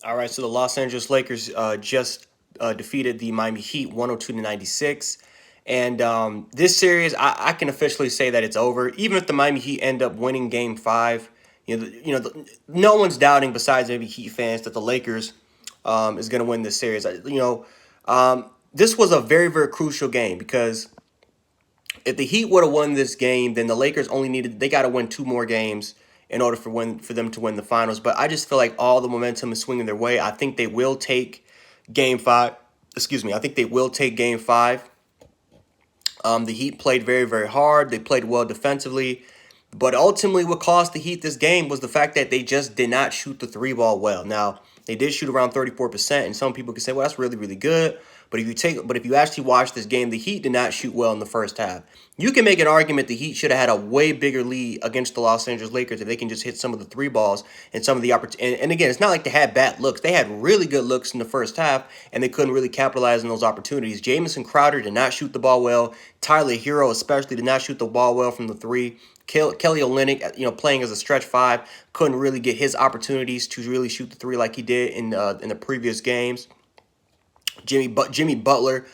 All right, so the Los Angeles Lakers just defeated the Miami Heat 102-96. And this series, I can officially say that it's over. Even if the Miami Heat end up winning Game Five, no one's doubting besides maybe Heat fans that the Lakers is going to win this series. This was a very very crucial game because if the Heat would have won this game, then the Lakers only needed they got to win two more games in order for them to win the finals. But I just feel like all the momentum is swinging their way. I think they will take Game Five. Excuse me. I think they will take Game Five. The Heat played very very hard. They played well defensively. But ultimately, what cost the Heat this game was the fact that they just did not shoot the three ball well. Now, they did shoot around 34%, and some people could say, well, that's really, really good. But if you actually watch this game, the Heat did not shoot well in the first half. You can make an argument the Heat should have had a way bigger lead against the Los Angeles Lakers if they can just hit some of the three balls and some of the opportunities. And again, it's not like they had bad looks. They had really good looks in the first half, and they couldn't really capitalize on those opportunities. Jamison Crowder did not shoot the ball well. Tyler Hero especially did not shoot the ball well from the three. Kelly Olynyk, playing as a stretch five, couldn't really get his opportunities to really shoot the three like he did in the previous games. Jimmy Butler,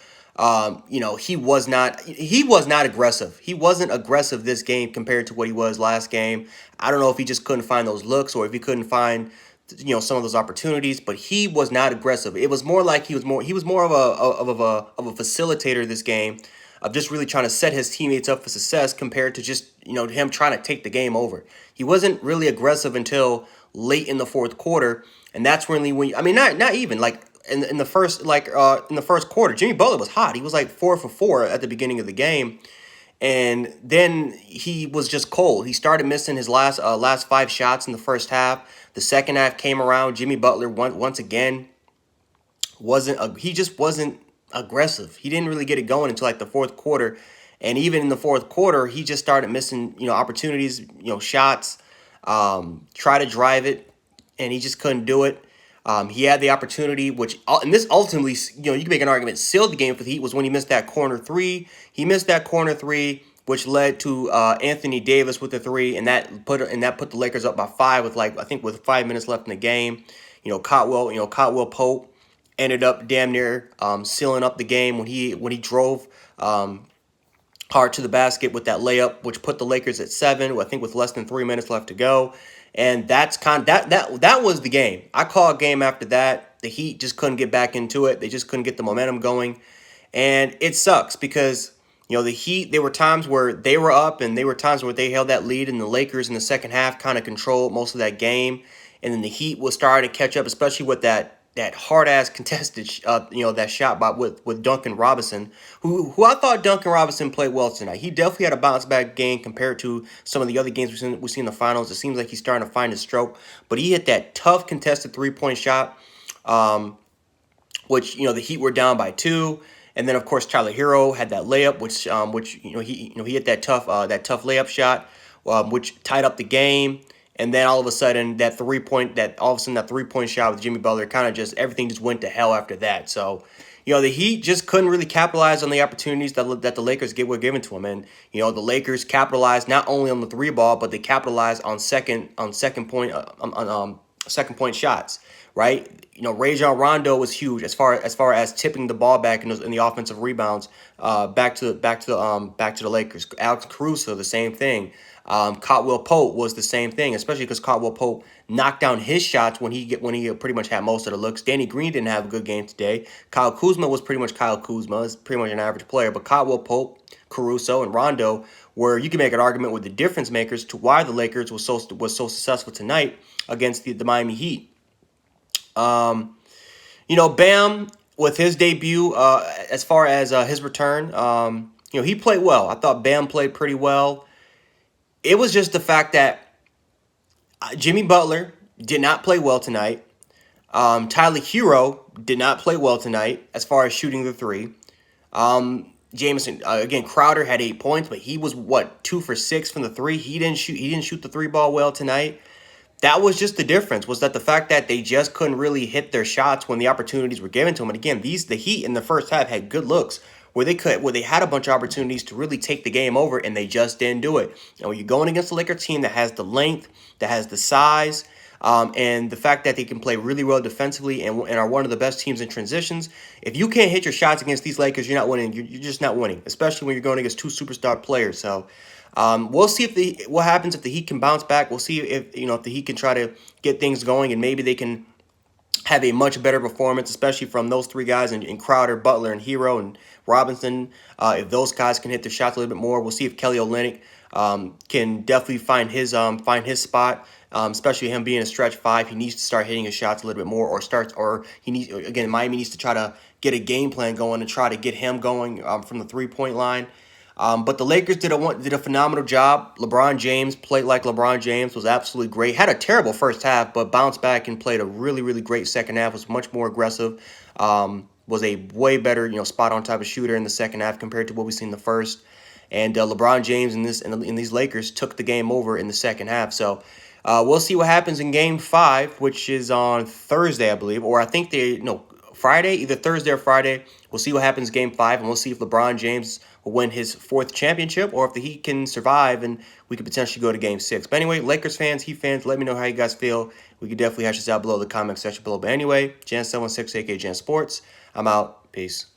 he was not aggressive. He wasn't aggressive this game compared to what he was last game. I don't know if he just couldn't find those looks or if he couldn't find some of those opportunities, but he was not aggressive. It was more like he was more of a facilitator this game, of just really trying to set his teammates up for success compared to just him trying to take the game over. He wasn't really aggressive until late in the fourth quarter, and that's really when I mean not even like in the first in the first quarter, Jimmy Butler was hot. He was like 4 for 4 at the beginning of the game, and then he was just cold. He started missing his last five shots in the first half. The second half came around. Jimmy Butler once again he just wasn't aggressive. He didn't really get it going until like the fourth quarter, and even in the fourth quarter, he just started missing opportunities, shots, try to drive it, and he just couldn't do it. He had the opportunity, and this ultimately, you can make an argument, sealed the game for the Heat was when he missed that corner three. He missed that corner three, which led to Anthony Davis with the three, and that put the Lakers up by five with 5 minutes left in the game. Cotwell Pope ended up damn near sealing up the game when he drove hard to the basket with that layup, which put the Lakers at seven. I think with less than 3 minutes left to go. And that's that was the game. I call a game after that. The Heat just couldn't get back into it. They just couldn't get the momentum going. And it sucks because, the Heat, there were times where they were up and there were times where they held that lead, and the Lakers in the second half kind of controlled most of that game. And then the Heat was starting to catch up, especially with that hard ass contested, that shot by with Duncan Robinson, who I thought Duncan Robinson played well tonight. He definitely had a bounce back game compared to some of the other games we seen in the finals. It seems like he's starting to find his stroke, but he hit that tough contested 3-point shot, which the Heat were down by two. And then of course Tyler Hero had that layup, which he hit that tough layup shot, which tied up the game. And then all of a sudden that 3-point shot with Jimmy Butler kind of just everything just went to hell after that. So the Heat just couldn't really capitalize on the opportunities that the Lakers were given to them, and the Lakers capitalized not only on the three ball, but they capitalized on second point shots. Right, Rajon Rondo was huge as far as tipping the ball back in the offensive rebounds, back to the Lakers. Alex Caruso, the same thing. Cotwell Pope was the same thing, especially because Cotwell Pope knocked down his shots when he pretty much had most of the looks. Danny Green didn't have a good game today. Kyle Kuzma was pretty much Kyle Kuzma. Is pretty much an average player, but Cotwell Pope, Caruso, and Rondo where you can make an argument with the difference makers to why the Lakers was so successful tonight against the Miami Heat. Bam with his debut, as far as his return, he played well. I thought Bam played pretty well. It was just the fact that Jimmy Butler did not play well tonight. Tyler Hero did not play well tonight as far as shooting the three. Jamison, again, Crowder had 8 points, but he was 2 for 6 from the three. He didn't shoot the three ball well tonight. That was just the difference, was that the fact that they just couldn't really hit their shots when the opportunities were given to them. And again, the Heat in the first half had good looks where they had a bunch of opportunities to really take the game over, and they just didn't do it. When you're going against a Lakers team that has the length, that has the size, And the fact that they can play really well defensively and are one of the best teams in transitions. If you can't hit your shots against these Lakers, you're not winning. You're just not winning, especially when you're going against two superstar players. So we'll see if what happens if the Heat can bounce back. We'll see if the Heat can try to get things going, and maybe they can have a much better performance, especially from those three guys in Crowder, Butler, and Hero and Robinson. If those guys can hit their shots a little bit more, we'll see if Kelly Olynyk can definitely find his spot. Especially him being a stretch five, he needs to start hitting his shots a little bit more, or he needs again. Miami needs to try to get a game plan going and try to get him going from the 3-point line. But the Lakers did a phenomenal job. LeBron James played like LeBron James, was absolutely great. Had a terrible first half, but bounced back and played a really, really great second half. Was much more aggressive. Was a way better, spot on type of shooter in the second half compared to what we seen in the first. And LeBron James in these Lakers took the game over in the second half. So we'll see what happens in Game 5, which is on Thursday, I believe, or I think Friday, either Thursday or Friday. We'll see what happens Game 5, and we'll see if LeBron James will win his 4th championship or if the Heat can survive and we could potentially go to Game 6. But anyway, Lakers fans, Heat fans, let me know how you guys feel. We could definitely hash this out below the comment section below. But anyway, Jan716, aka Jan Sports. I'm out. Peace.